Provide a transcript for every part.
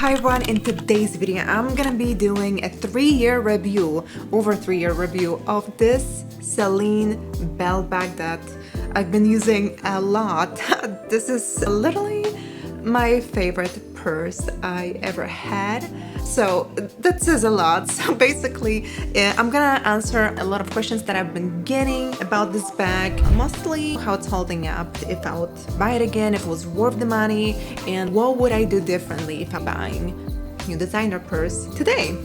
Hi everyone, in today's video I'm gonna be doing a over 3-year review of this Celine Belt Bag that I've been using a lot. This is literally my favorite purse I ever had. So that says a lot. So basically, I'm gonna answer a lot of questions that I've been getting about this bag, mostly how it's holding up, if I would buy it again, if it was worth the money, and what would I do differently if I'm buying a new designer purse today.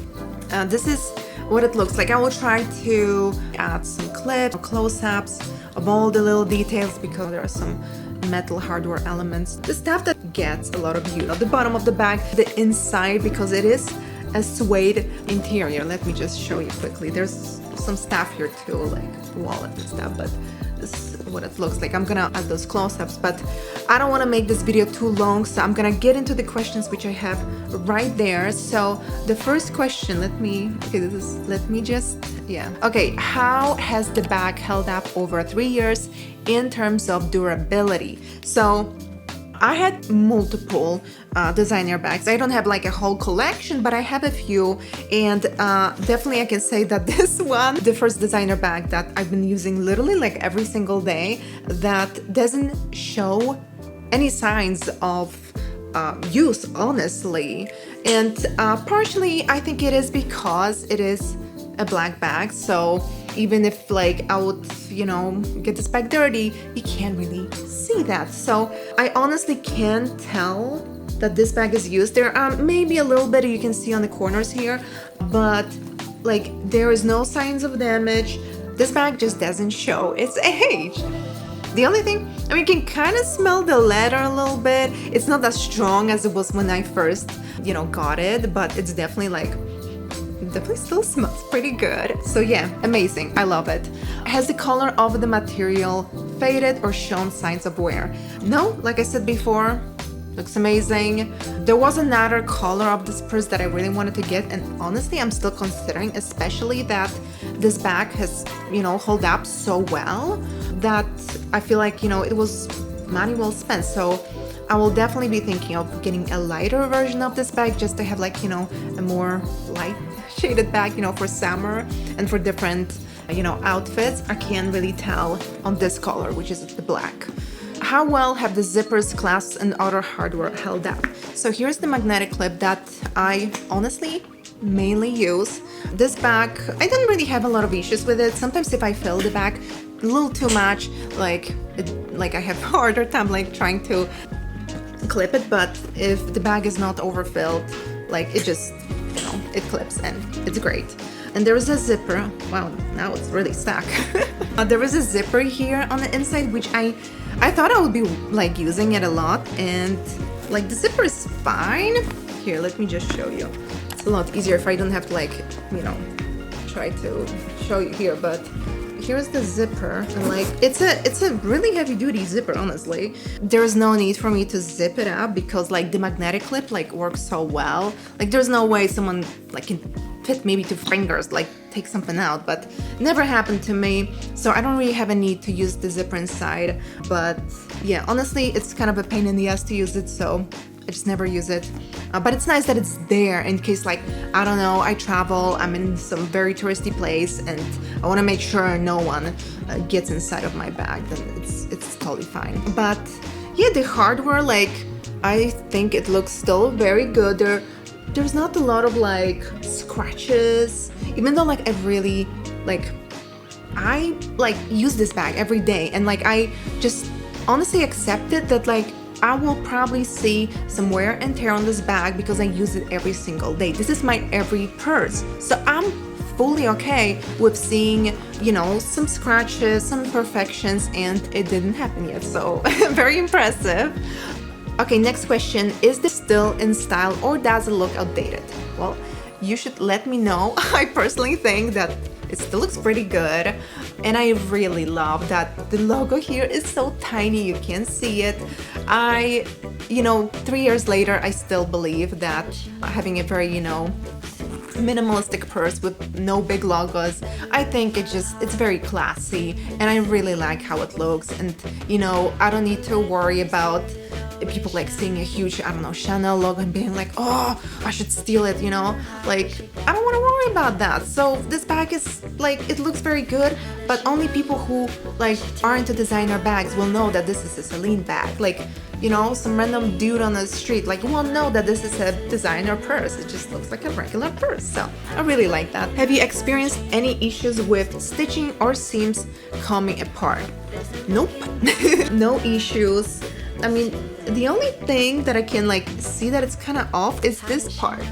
This is what it looks like. I will try to add some clips, close-ups of all the little details because there are some metal hardware elements, the stuff that gets a lot of use. At the bottom of the bag, the inside, because it is a suede interior. Let me just show you quickly. There's some stuff here too, like wallet and stuff, but this is what it looks like. I'm gonna add those close-ups, but I don't want to make this video too long, so I'm gonna get into the questions which I have right there. So the first question, okay, how has the bag held up over 3 years in terms of durability? So I had multiple designer bags. I don't have like a whole collection, but I have a few, and definitely I can say that this one, the first designer bag that I've been using literally like every single day, that doesn't show any signs of use, honestly. And partially I think it is because it is a black bag, so even if like I would, get this bag dirty, you can't really see that. So I honestly can't tell that this bag is used. There are maybe a little bit you can see on the corners here, but like there is no signs of damage. This bag just doesn't show its age. The only thing, you can kind of smell the leather a little bit. It's not as strong as it was when I first, got it, but it's definitely still smells pretty good. So yeah, amazing. I love it. Has the color of the material faded or shown signs of wear? No, like I said before, looks amazing. There was another color of this purse that I really wanted to get, and honestly I'm still considering, especially that this bag has, hold up so well that I feel like, it was money well spent. So I will definitely be thinking of getting a lighter version of this bag just to have like, a more light shaded bag, for summer and for different, outfits. I can't really tell on this color, which is the black. How well have the zippers, clasps, and other hardware held up? So here's the magnetic clip that I honestly mainly use. This bag, I didn't really have a lot of issues with it. Sometimes if I fill the bag a little too much, like I have a harder time like trying to clip it, but if the bag is not overfilled, like it just, it clips and it's great. And there is a zipper. Wow, now it's really stuck. There is a zipper here on the inside, which I thought I would be like using it a lot, and like the zipper is fine. Here, let me just show you. It's a lot easier if I don't have to like, try to show you here, but here's the zipper, and like it's a really heavy duty zipper, honestly. There's no need for me to zip it up because like the magnetic clip like works so well. Like there's no way someone like can fit maybe 2 fingers, like take something out, but never happened to me. So I don't really have a need to use the zipper inside, but yeah, honestly it's kind of a pain in the ass to use it, so I just never use it. But it's nice that it's there in case, like, I don't know, I travel, I'm in some very touristy place and I want to make sure no one gets inside of my bag, then it's totally fine. But yeah, the hardware, like, I think it looks still very good. There's not a lot of like scratches, even though like I really I use this bag every day, and like I just honestly accepted that like I will probably see some wear and tear on this bag because I use it every single day. This is my every purse. So I'm fully okay with seeing, some scratches, some imperfections, and it didn't happen yet. So very impressive. Okay, next question. Is this still in style or does it look outdated? Well, you should let me know. I personally think that it still looks pretty good, and I really love that the logo here is so tiny you can't see it. 3 years later, I still believe that having a very, minimalistic purse with no big logos, I think it's very classy, and I really like how it looks. And I don't need to worry about people like seeing a huge, I don't know, Chanel logo and being like, oh, I should steal it, you know? Like, I don't want to worry about that. So this bag is like, it looks very good, but only people who like are into designer bags will know that this is a Celine bag. Like, you know, some random dude on the street like won't know that this is a designer purse. It just looks like a regular purse. So I really like that. Have you experienced any issues with stitching or seams coming apart? Nope. No issues. I mean, the only thing that I can like see that it's kind of off is this part.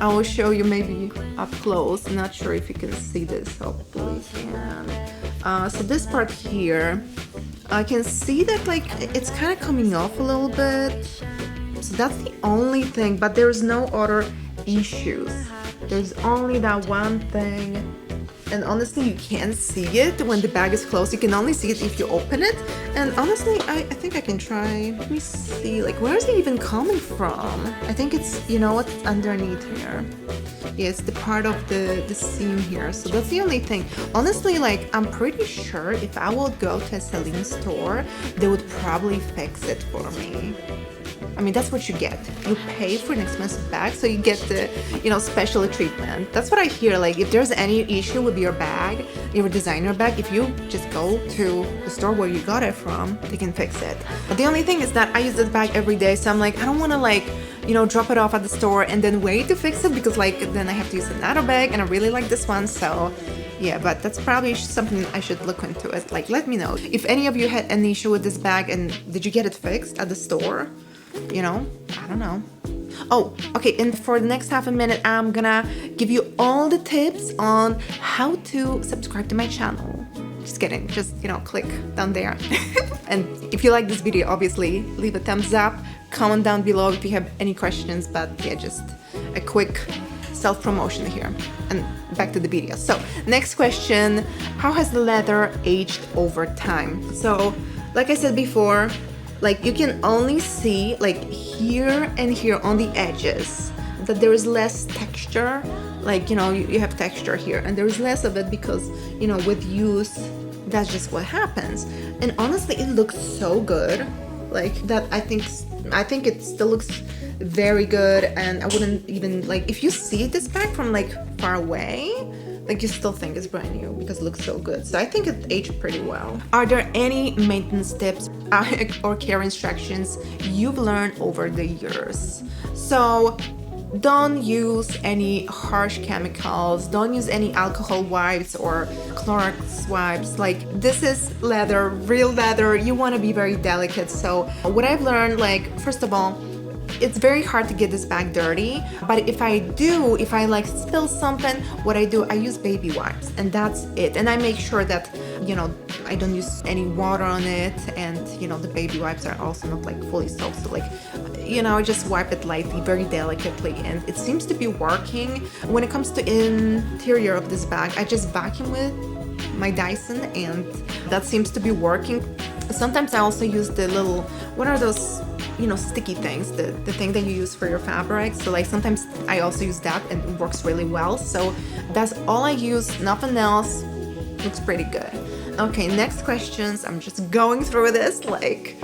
I will show you maybe up close. I'm not sure if you can see this. Hopefully you can. So this part here, I can see that like it's kind of coming off a little bit. So that's the only thing, but there's no other issues. There's only that one thing. And honestly, you can't see it when the bag is closed. You can only see it if you open it. And honestly, I think I can try. Let me see, like, where is it even coming from? I think it's, you know what, underneath here. Yeah, it's the part of the seam here. So that's the only thing. Honestly, like, I'm pretty sure if I would go to a Celine store, they would probably fix it for me. I mean, that's what you get. You pay for an expensive bag, so you get the, you know, special treatment. That's what I hear. Like, if there's any issue with your bag, your designer bag, if you just go to the store where you got it from, they can fix it. But the only thing is that I use this bag every day, so I'm like, I don't want to like, you know, drop it off at the store and then wait to fix it, because like then I have to use another bag, and I really like this one. So yeah, but that's probably something I should look into it. Like, let me know if any of you had an issue with this bag, and did you get it fixed at the store? You know, I don't know. Oh, okay, and for the next half a minute, I'm gonna give you all the tips on how to subscribe to my channel. Just kidding, just, you know, click down there. And if you like this video, obviously leave a thumbs up, comment down below if you have any questions. But yeah, just a quick self-promotion here, and back to the video. So next question, how has the leather aged over time? So like I said before, like you can only see like here and here on the edges that there is less texture. Like, you know, you have texture here and there is less of it because, you know, with use, that's just what happens. And honestly, it looks so good. Like that, I think it still looks very good. And I wouldn't even like, if you see this bag from like far away, like you still think it's brand new because it looks so good. So I think it aged pretty well. Are there any maintenance tips or care instructions you've learned over the years? So don't use any harsh chemicals, don't use any alcohol wipes or Clorox wipes. Like, this is leather, real leather, you want to be very delicate. So what I've learned, like, first of all, it's very hard to get this bag dirty, but if I like spill something, what I do, I use baby wipes, and that's it. And I make sure that, you know, I don't use any water on it, and you know, the baby wipes are also not like fully soaked, so like, you know, I just wipe it lightly, very delicately, and it seems to be working. When it comes to interior of this bag, I just vacuum with my Dyson, and that seems to be working. Sometimes I also use the little, what are those, you know, sticky things, the thing that you use for your fabric. So like sometimes I also use that and it works really well. So that's all I use, nothing else. Looks pretty good. Okay, next questions. I'm just going through this like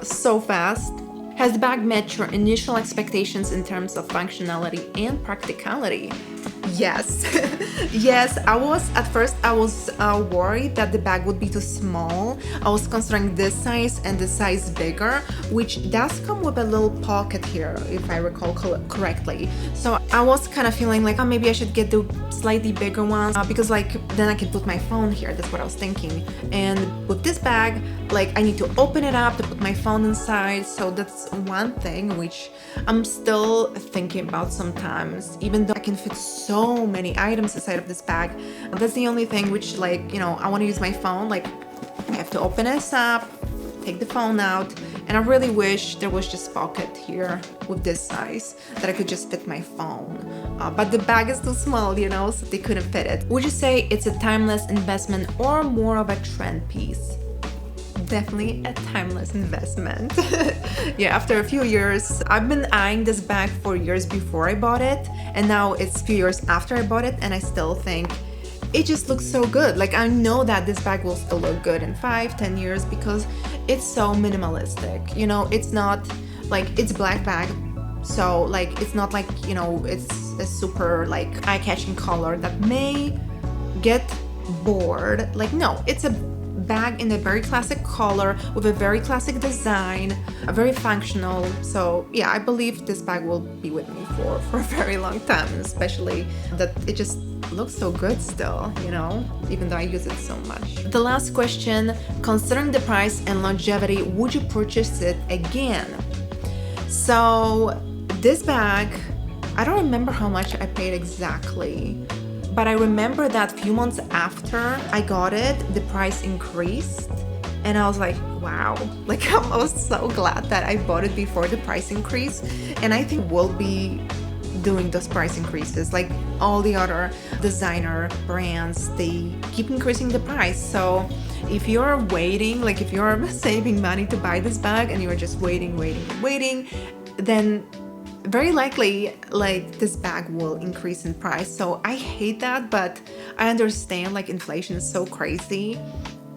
so fast. Has the bag met your initial expectations in terms of functionality and practicality? Yes. Yes, at first I was worried that the bag would be too small. I was considering this size and the size bigger, which does come with a little pocket here, if I recall correctly. So I was kind of feeling like, oh, maybe I should get the slightly bigger ones because like then I can put my phone here. That's what I was thinking. And with this bag, like I need to open it up to put my phone inside. So that's one thing which I'm still thinking about sometimes, even though I can fit so many items inside of this bag. That's the only thing which, like, you know, I want to use my phone, like I have to open this up, take the phone out, and I really wish there was just pocket here with this size that I could just fit my phone. But the bag is too small, you know, so they couldn't fit it. Would you say it's a timeless investment or more of a trend piece? Definitely a timeless investment. Yeah, after a few years, I've been eyeing this bag for years before I bought it, and now it's a few years after I bought it, and I still think it just looks so good. Like I know that this bag will still look good in 5-10 years because it's so minimalistic, you know. It's not like, it's black bag, so like it's not like, you know, it's a super like eye-catching color that may get bored. Like, no, it's a bag in a very classic color with a very classic design, a very functional. So yeah, I believe this bag will be with me for a very long time, especially that it just looks so good still, you know, even though I use it so much. The last question, considering the price and longevity, would you purchase it again? So this bag, I don't remember how much I paid exactly, but I remember that a few months after I got it, the price increased, and I was like, wow, like I was so glad that I bought it before the price increase. And I think we'll be doing those price increases, like all the other designer brands, they keep increasing the price. So if you're waiting, like if you're saving money to buy this bag and you're just waiting, then very likely like this bag will increase in price. So I hate that, but I understand like inflation is so crazy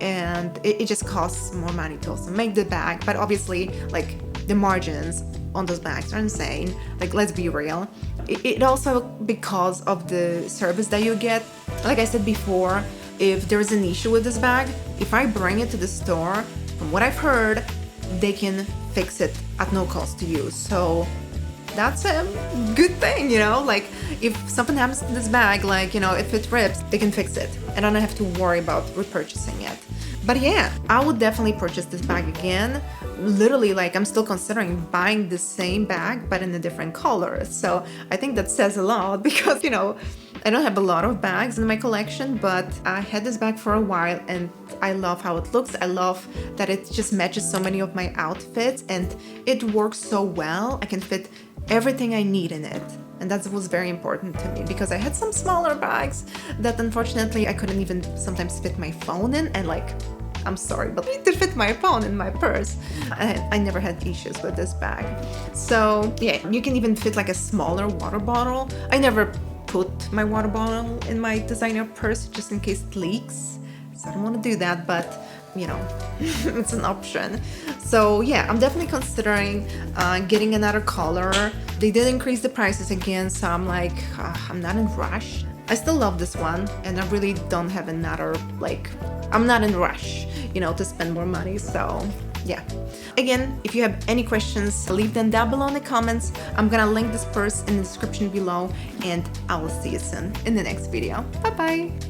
and it just costs more money to also make the bag. But obviously like the margins on those bags are insane. Like, let's be real. It also because of the service that you get. Like I said before, if there's an issue with this bag, if I bring it to the store, from what I've heard, they can fix it at no cost to you. So that's a good thing, you know, like if something happens to this bag, like, you know, if it rips, they can fix it and I don't have to worry about repurchasing it. But yeah, I would definitely purchase this bag again. Literally, like I'm still considering buying the same bag but in a different color. So I think that says a lot because, you know, I don't have a lot of bags in my collection, but I had this bag for a while and I love how it looks. I love that it just matches so many of my outfits and it works so well. I can fit everything I need in it. And that was very important to me because I had some smaller bags that unfortunately I couldn't even sometimes fit my phone in, and like, I'm sorry, but I need to fit my phone in my purse. I never had issues with this bag. So yeah, you can even fit like a smaller water bottle. I never put my water bottle in my designer purse just in case it leaks. So I don't want to do that, but you know, it's an option. So yeah, I'm definitely considering getting another color. They did increase the prices again, so I'm like, I'm not in a rush. I still love this one, and I really don't have another, like, I'm not in a rush, you know, to spend more money. So yeah. Again, if you have any questions, leave them down below in the comments. I'm gonna link this purse in the description below, and I will see you soon in the next video. Bye bye.